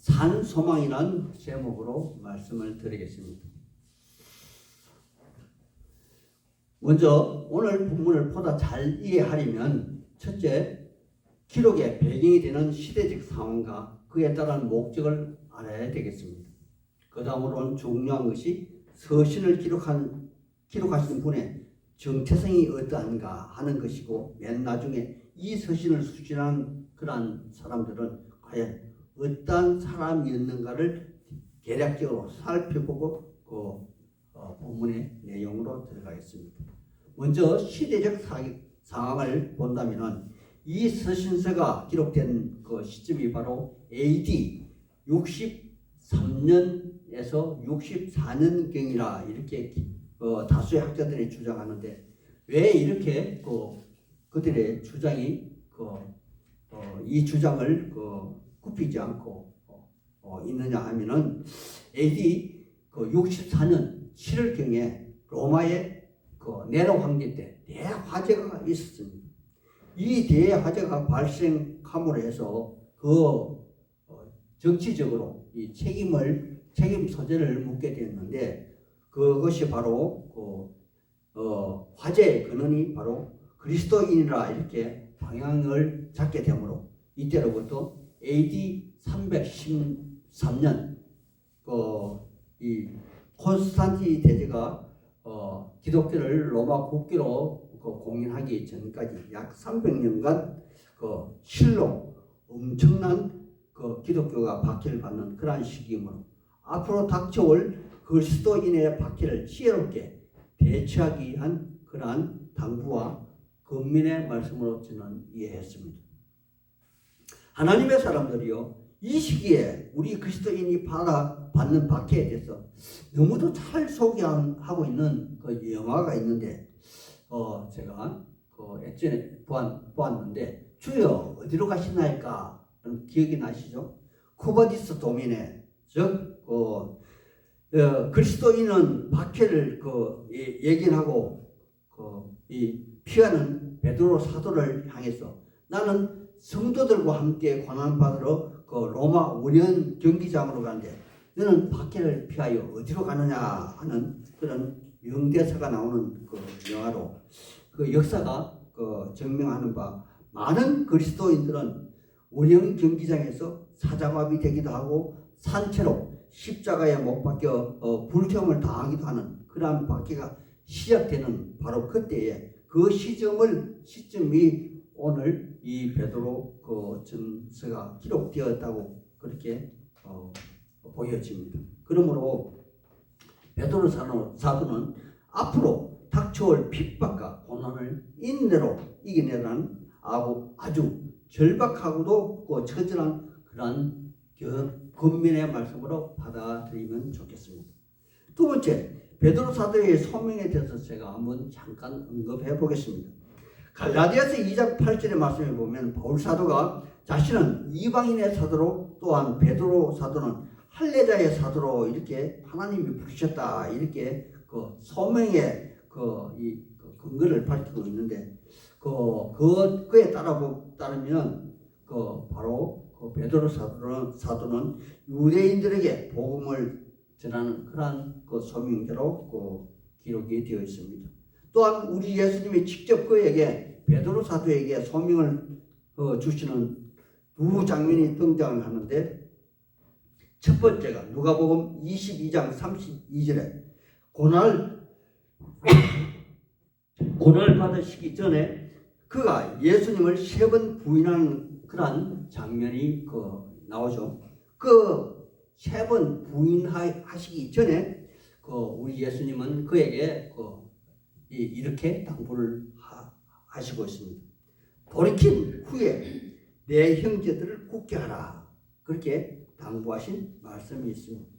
산소망이라는 제목으로 말씀을 드리겠습니다. 먼저 오늘 본문을 보다 잘 이해하려면 첫째, 기록의 배경이 되는 시대적 상황과 그에 따른 목적을 알아야 되겠습니다. 그 다음으로는 중요한 것이 서신을 기록하신 분의 정체성이 어떠한가 하는 것이고, 맨 나중에 이 서신을 수신한 그러한 사람들은 과연 어떠한 사람이었는가를 대략적으로 살펴보고 본문의 내용으로 들어가겠습니다. 먼저 시대적 상황을 본다면 이 서신서가 기록된 그 시점이 바로 AD 63년에서 64년경이라 이렇게 다수의 학자들이 주장하는데, 왜 이렇게 그들의 주장이 이 주장을 굽히지 않고 있느냐 하면은 AD 64년 7월경에 로마의 네로 황제 때 대화재가 있었습니다. 이 대화재가 발생함으로 해서 정치적으로 이 책임 소재를 묻게 되었는데, 그것이 바로 화재의 근원이 바로 그리스도인이라 이렇게 방향을 잡게 되므로 이때로부터 AD 313년 이 콘스탄티 대제가 기독교를 로마 국기로 공인하기 전까지 약 300년간 실로 엄청난 기독교가 박해를 받는 그러한 시기이므로 앞으로 닥쳐올 그리스도인의 박해를 지혜롭게 대처하기 위한 그러한 당부와 권면의 말씀으로 저는 이해했습니다. 하나님의 사람들이요, 이 시기에 우리 그리스도인이 받는 박해에 대해서 너무도 잘 소개하고 있는 영화가 있는데, 제가 예전에 보았는데, 주여 어디로 가시나이까? 기억이 나시죠? 쿠바디스 도미네, 즉 그리스도인은 박해를 예견하고 피하는 베드로 사도를 향해서 나는 성도들과 함께 고난받으러 로마 원형 경기장으로 가는데 너는 박해를 피하여 어디로 가느냐 하는 그런 명대사가 나오는 영화로, 역사가 증명하는 바 많은 그리스도인들은 원형 경기장에서 사자밥이 되기도 하고 산채로 십자가에 못 박혀 불태움을 당하기도 하는 그러한 박해가 시작되는 바로 그때에 그 시점이 오늘 이 베드로 전서가 기록되었다고 그렇게 보여집니다. 그러므로 베드로 사도는 앞으로 닥쳐올 핍박과 고난을 인내로 이겨내라는 아주 절박하고도 처절한 그러한 권면의 말씀으로 받아들이면 좋겠습니다. 두 번째, 베드로 사도의 소명에 대해서 제가 한번 잠깐 언급해 보겠습니다. 갈라디아서 2장 8절의 말씀에 보면 바울 사도가 자신은 이방인의 사도로, 또한 베드로 사도는 할례자의 사도로 이렇게 하나님이 부르셨다, 이렇게 소명의 근거를 밝히고 있는데, 그에 따르면 바로 베드로 사도는 유대인들에게 복음을 전하는 그러한 소명자로 기록이 되어 있습니다. 또한 우리 예수님이 직접 베드로 사도에게 소명을 주시는 두 장면이 등장을 하는데, 첫 번째가 누가복음 22장 32절에 고난을 받으시기 전에 그가 예수님을 3번 부인하는 그런 장면이 나오죠. 3번 부인하시기 전에 우리 예수님은 그에게 이렇게 당부를 하시고 있습니다. 돌이킨 후에 내 형제들을 굳게 하라, 그렇게 당부하신 말씀이 있습니다.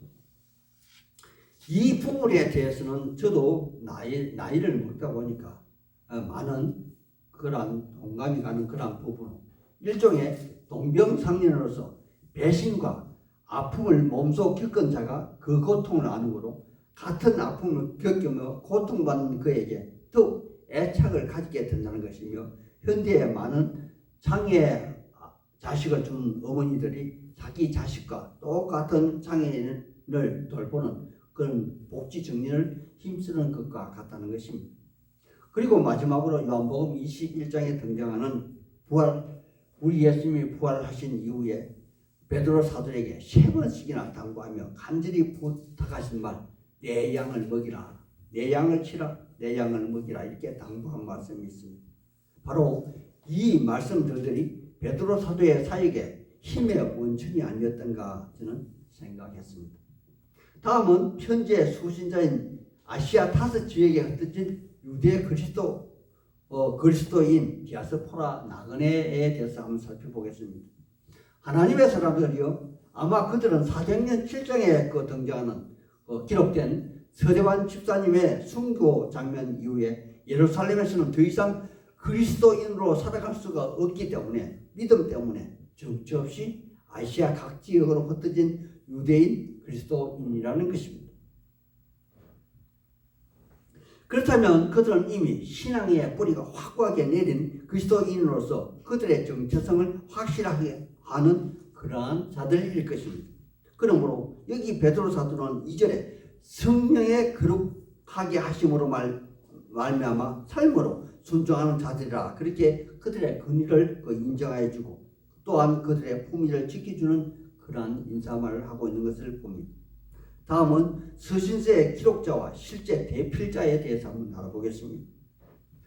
이 부분에 대해서는 저도 나이를 먹다 보니까 많은 그러한 동감이 가는 그러한 부분, 일종의 동병상련으로서 배신과 아픔을 몸소 겪은 자가 그 고통을 아는으로 같은 아픔을 겪으며 고통받는 그에게 더욱 애착을 가지게 된다는 것이며, 현대의 많은 자식을 준 어머니들이 자기 자식과 똑같은 장애인을 돌보는 그런 복지 정리를 힘쓰는 것과 같다는 것입니다. 그리고 마지막으로 요한복음 21장에 등장하는 부활, 우리 예수님이 부활하신 이후에 베드로 사도에게 3번씩이나 당부하며 간절히 부탁하신 말, 내 양을 먹이라, 내 양을 치라, 내 양을 먹이라, 이렇게 당부한 말씀이 있습니다. 바로 이 말씀들이 베드로 사도의 사역에 힘의 원천이 아니었던가 저는 생각했습니다. 다음은 현재 수신자인 아시아 5지역에 흩어진 유대 그리스도인 디아스포라 나그네에 대해서 한번 살펴보겠습니다. 하나님의 사람들이요, 아마 그들은 사도행전 7장에 등장하는 기록된 서대반 집사님의 순교 장면 이후에 예루살렘에서는 더 이상 그리스도인으로 살아갈 수가 없기 때문에, 믿음 때문에 정처 없이 아시아 각 지역으로 흩어진 유대인 그리스도인이라는 것입니다. 그렇다면 그들은 이미 신앙의 뿌리가 확고하게 내린 그리스도인으로서 그들의 정체성을 확실하게 하는 그러한 자들일 것입니다. 그러므로 여기 베드로 사도는 2절에 성령의 거룩하게 하심으로 말미암아 삶으로 순종하는 자들이라, 그렇게 그들의 권위를 인정하여 주고 또한 그들의 품위를 지켜주는 그러한 인사말을 하고 있는 것을 봅니다. 다음은 서신서의 기록자와 실제 대필자에 대해서 한번 알아보겠습니다.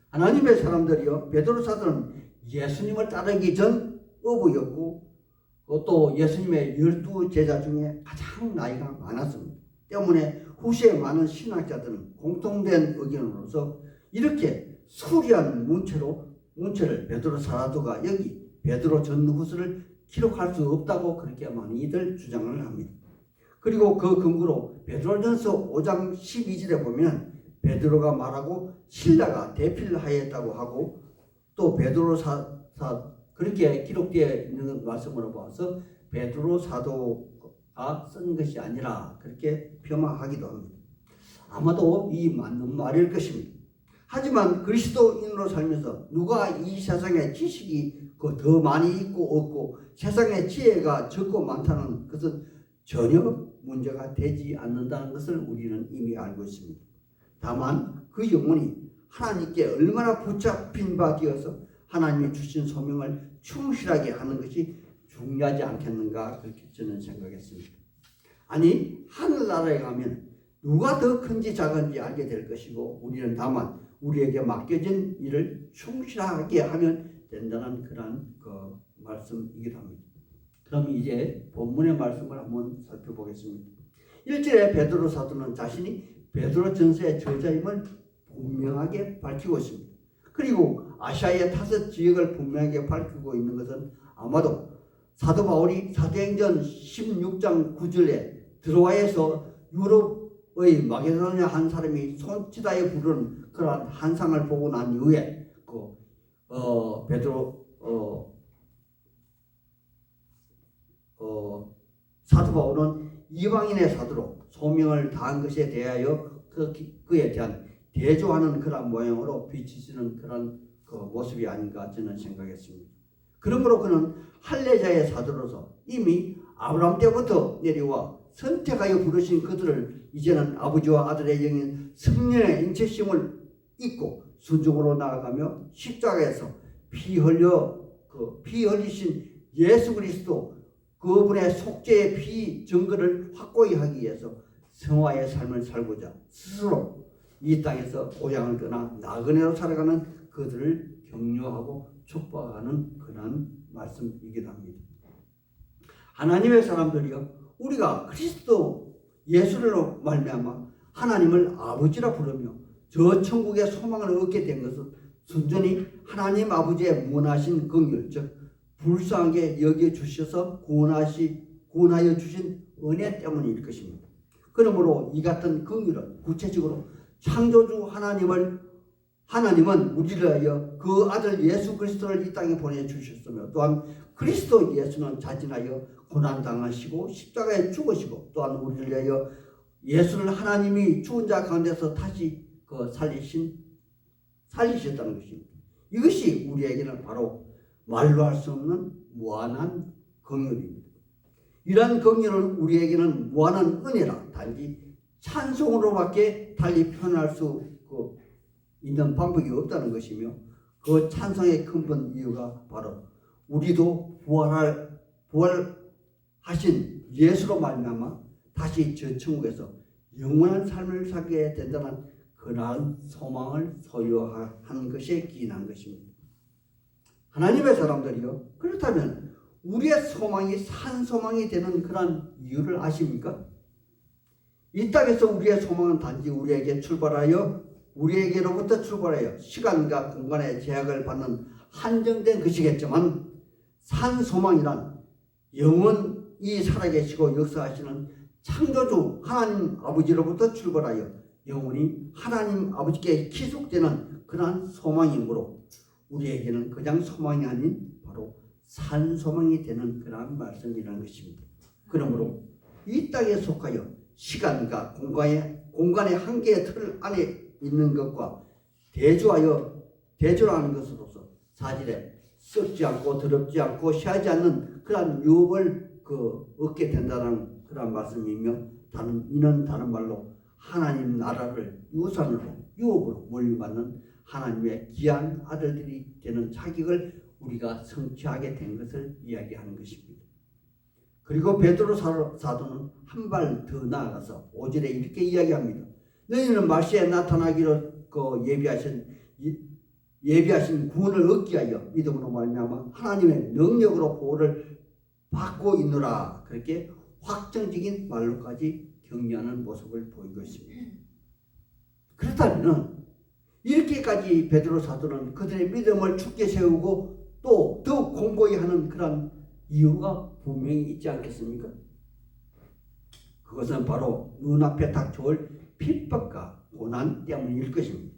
하나님의 사람들이요, 베드로 사도는 예수님을 따르기 전 어부였고 또 예수님의 12제자 중에 가장 나이가 많았습니다. 때문에 후시에 많은 신학자들은 공통된 의견으로서 이렇게 수리한 문체를 베드로 사도가 여기 베드로 전후서를 기록할 수 없다고 그렇게 많이들 주장을 합니다. 그리고 그 근거로 베드로전서 5장 12절에 보면 베드로가 말하고 신라가 대필하였다고 하고, 또 베드로 그렇게 기록되어 있는 말씀으로 봐서 베드로 사도가 쓴 것이 아니라 그렇게 폄하하기도 합니다. 아마도 이 맞는 말일 것입니다. 하지만 그리스도인으로 살면서 누가 이 세상에 지식이 더 많이 있고 없고 세상에 지혜가 적고 많다는 것은 전혀 문제가 되지 않는다는 것을 우리는 이미 알고 있습니다. 다만 그 영혼이 하나님께 얼마나 붙잡힌 바 되어서 하나님이 주신 소명을 충실하게 하는 것이 중요하지 않겠는가, 그렇게 저는 생각했습니다. 아니, 하늘나라에 가면 누가 더 큰지 작은지 알게 될 것이고 우리는 다만 우리에게 맡겨진 일을 충실하게 하면 된다는 그런 말씀이기도 합니다. 그럼 이제 본문의 말씀을 한번 살펴보겠습니다. 1절에 베드로 사도는 자신이 베드로 전서의 저자임을 분명하게 밝히고 있습니다. 그리고 아시아의 5지역을 분명하게 밝히고 있는 것은 아마도 사도 바울이 사도행전 16장 9절에 드로아에서 유럽의 마게도냐 한 사람이 손치다에 부르는 그러한 한상을 보고 난 이후에 사도 바울은 이방인의 사도로 소명을 다한 것에 대하여 그에 대한 대조하는 그런 모양으로 비치시는 그런 모습이 아닌가 저는 생각했습니다. 그러므로 그는 할례자의 사도로서 이미 아브라함 때부터 내려와 선택하여 부르신 그들을 이제는 아버지와 아들의 영인 성령의 인체심을 잊고 순종으로 나아가며 십자가에서 피 흘리신 예수 그리스도 그분의 속죄의 피 증거를 확고히 하기 위해서 성화의 삶을 살고자 스스로 이 땅에서 고향을 떠나 나그네로 살아가는 그들을 격려하고 축복하는 그런 말씀이기도 합니다. 하나님의 사람들이요, 우리가 그리스도 예수로 말미암아 하나님을 아버지라 부르며 저 천국의 소망을 얻게 된 것은 순전히 하나님 아버지의 무한하신 긍휼, 즉 불쌍하게 여겨주셔서 구원하여 주신 은혜 때문일 것입니다. 그러므로 이 같은 긍휼은 구체적으로 창조주 하나님은 우리를 위하여 그 아들 예수 그리스도를 이 땅에 보내주셨으며, 또한 그리스도 예수는 자진하여 고난당하시고 십자가에 죽으시고, 또한 우리를 위하여 예수를 하나님이 죽은 자 가운데서 다시 살리셨다는 것입니다. 이것이 우리에게는 바로 말로 할 수 없는 무한한 긍휼입니다. 이러한 긍휼은 우리에게는 무한한 은혜라 단지 찬송으로밖에 달리 표현할 수 있는 방법이 없다는 것이며, 그 찬송의 근본 이유가 바로 우리도 부활하신 예수로 말미암아 다시 저 천국에서 영원한 삶을 살게 된다는 그러한 소망을 소유하는 것에 기인한 것입니다. 하나님의 사람들이요, 그렇다면 우리의 소망이 산 소망이 되는 그러한 이유를 아십니까? 이 땅에서 우리의 소망은 단지 우리에게로부터 출발하여 시간과 공간의 제약을 받는 한정된 것이겠지만, 산 소망이란 영원히 살아계시고 역사하시는 창조주 하나님 아버지로부터 출발하여 영원히 하나님 아버지께 기속되는 그러한 소망이므로 우리에게는 그냥 소망이 아닌 바로 산 소망이 되는 그러한 말씀이라는 것입니다. 그러므로 이 땅에 속하여 시간과 공간의 한계의 틀 안에 있는 것과 대조하는 것으로서 사실에 썩지 않고 더럽지 않고 쉬하지 않는 그러한 유업을 얻게 된다는 그러한 말씀이며, 이는 다른 말로 하나님 나라를 유업으로 물려받는 하나님의 귀한 아들들이 되는 자격을 우리가 성취하게 된 것을 이야기하는 것입니다. 그리고 베드로 사도는 한 발 더 나아가서 5절에 이렇게 이야기합니다. 너희는 말세에 나타나기로 예비하신 구원을 얻기 위하여 믿음으로 말미암아 하나님의 능력으로 보호를 받고 있노라. 그렇게 확정적인 말로까지 격려하는 모습을 보이고 있습니다. 그렇다면 이렇게까지 베드로 사도는 그들의 믿음을 굳게 세우고 또 더욱 공고히 하는 그런 이유가 분명히 있지 않겠습니까? 그것은 바로 눈앞에 닥쳐올 핍박과 고난 때문일 것입니다.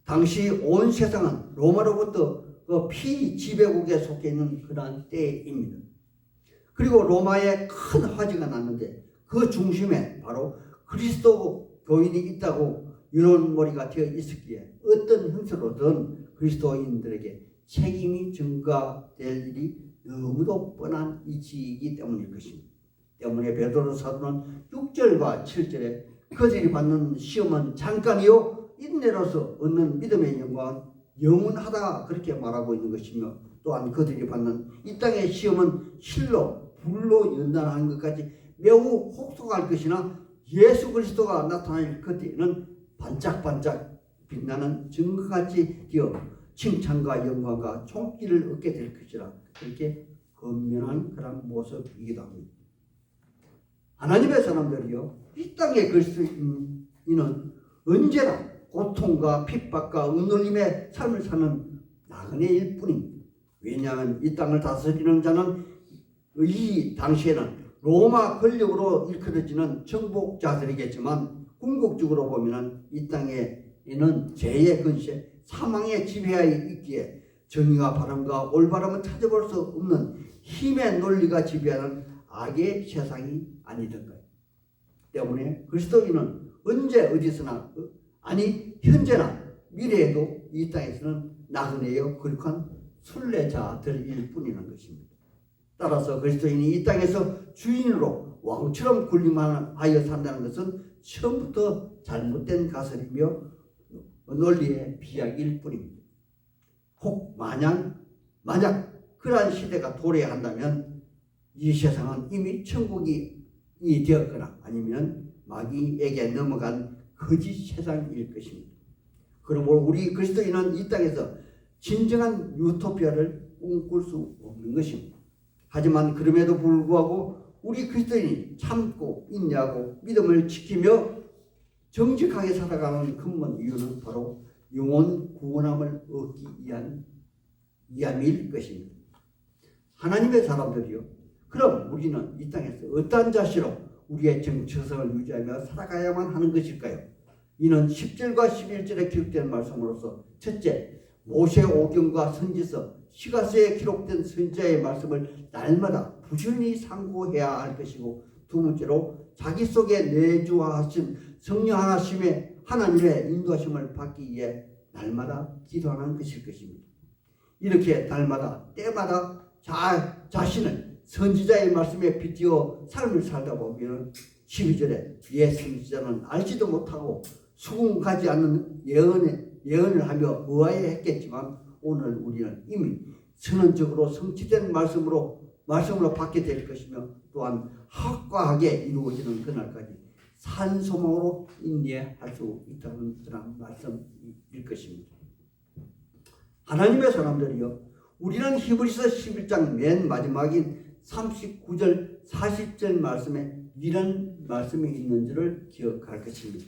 당시 온 세상은 로마로부터 피지배국에 속해 있는 그러한 때입니다. 그리고 로마에 큰 화제가 났는데 그 중심에 바로 그리스도 교인이 있다고 유론머리가 되어 있었기에 어떤 형태로든 그리스도인들에게 책임이 증가될 일이 너무도 뻔한 이치이기 때문일 것입니다. 때문에 베드로 사도는 6절과 7절에 그들이 받는 시험은 잠깐이요 인내로서 얻는 믿음의 영광은 영원하다 그렇게 말하고 있는 것이며, 또한 그들이 받는 이 땅의 시험은 실로 불로 연단하는 것까지 매우 혹독할 것이나 예수 그리스도가 나타날 그때는 반짝반짝 빛나는 증거같이 되어 칭찬과 영광과 총기를 얻게 될 것이라 그렇게 건면한 그런 모습이기도 합니다. 하나님의 사람들이요, 이 땅의 그리스도인은 언제나 고통과 핍박과 억눌림의 삶을 사는 나그네일 뿐입니다. 왜냐하면 이 땅을 다스리는 자는 이 당시에는 로마 권력으로 일컬어지는 정복자들이겠지만, 궁극적으로 보면 이 땅에는 죄의 근세, 사망의 지배하에 있기에 정의와 바람과 올바름은 찾아볼 수 없는 힘의 논리가 지배하는 악의 세상이 아니던가요. 때문에 그리스도인은 언제 어디서나 현재나 미래에도 이 땅에서는 나그네여 거룩한 순례자들일 뿐이라는 것입니다. 따라서 그리스도인이 이 땅에서 주인으로 왕처럼 군림하여 산다는 것은 처음부터 잘못된 가설이며 논리의 비약일 뿐입니다. 혹 만약 그러한 시대가 도래한다면 이 세상은 이미 천국이 되었거나 아니면 마귀에게 넘어간 거짓 세상일 것입니다. 그러므로 우리 그리스도인은 이 땅에서 진정한 유토피아를 꿈꿀 수 없는 것입니다. 하지만 그럼에도 불구하고 우리 그리스도인이 참고 인내하고 믿음을 지키며 정직하게 살아가는 근본 이유는 바로 영혼 구원함을 얻기 위함일 것입니다. 하나님의 사람들이요, 그럼 우리는 이 땅에서 어떠한 자세로 우리의 정체성을 유지하며 살아가야만 하는 것일까요? 이는 10절과 11절에 기록된 말씀으로서 첫째, 모세 오경과 선지서, 시가서에 기록된 선지자의 말씀을 날마다 부지런히 상고해야 할 것이고, 두 번째로 자기 속에 내주하신 성령 하나님의 인도하심을 받기 위해 날마다 기도하는 것일 것입니다. 이렇게 날마다 때마다 자신을 선지자의 말씀에 빗대어 삶을 살다 보면 12절에 옛 선지자는 알지도 못하고 수긍하지 않는 예언을 하며 의아해했겠지만 오늘 우리는 이미 선언적으로 성취된 말씀으로 받게 될 것이며 또한 확고하게 이루어지는 그날까지 산 소망으로 인내할 수 있다는 그런 말씀일 것입니다. 하나님의 사람들이여, 우리는 히브리서 11장 맨 마지막인 39절 40절 말씀에 이런 말씀이 있는 줄을 기억할 것입니다.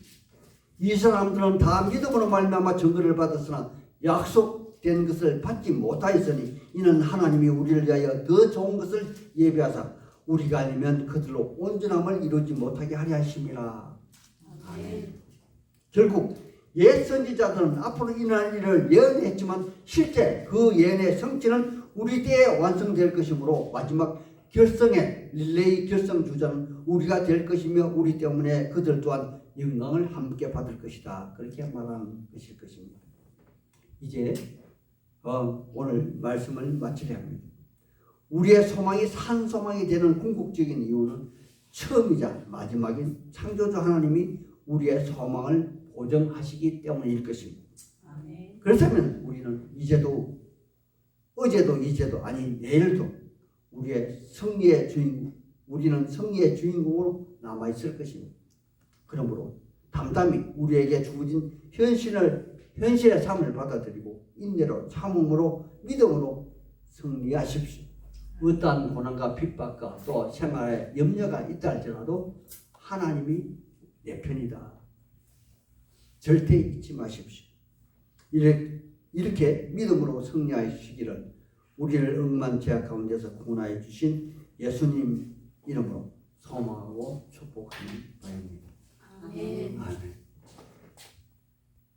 이 사람들은 다 믿음으로 말미암아 증거를 받았으나 약속된 것을 받지 못하였으니 이는 하나님이 우리를 위하여 더 좋은 것을 예비하사 우리가 아니면 그들로 온전함을 이루지 못하게 하려 하심이라. 아멘. 결국 옛 선지자들은 앞으로 일어날 일을 예언했지만 실제 그 예언의 성취는 우리 때에 완성될 것이므로 마지막 결성의 릴레이 결성 주자는 우리가 될 것이며 우리 때문에 그들 또한 영광을 함께 받을 것이다. 그렇게 말하는 것일 것입니다. 이제 오늘 말씀을 마치려 합니다. 우리의 소망이 산 소망이 되는 궁극적인 이유는 처음이자 마지막인 창조주 하나님이 우리의 소망을 보정하시기 때문일 것입니다. 아멘. 그렇다면 우리는 이제도 어제도 이제도 아니 내일도 우리는 승리의 주인공으로 남아있을 것입니다. 그러므로 담담히 우리에게 주어진 현실의 삶을 받아들이고 인내로 참음으로 믿음으로 승리하십시오. 어떠한 고난과 핍박과 또 생활에 염려가 있다 할지라도 하나님이 내 편이다. 절대 잊지 마십시오. 이렇게 믿음으로 승리하시기를 우리를 억만 죄악 가운데서 구원하여 주신 예수님 이름으로 소망하고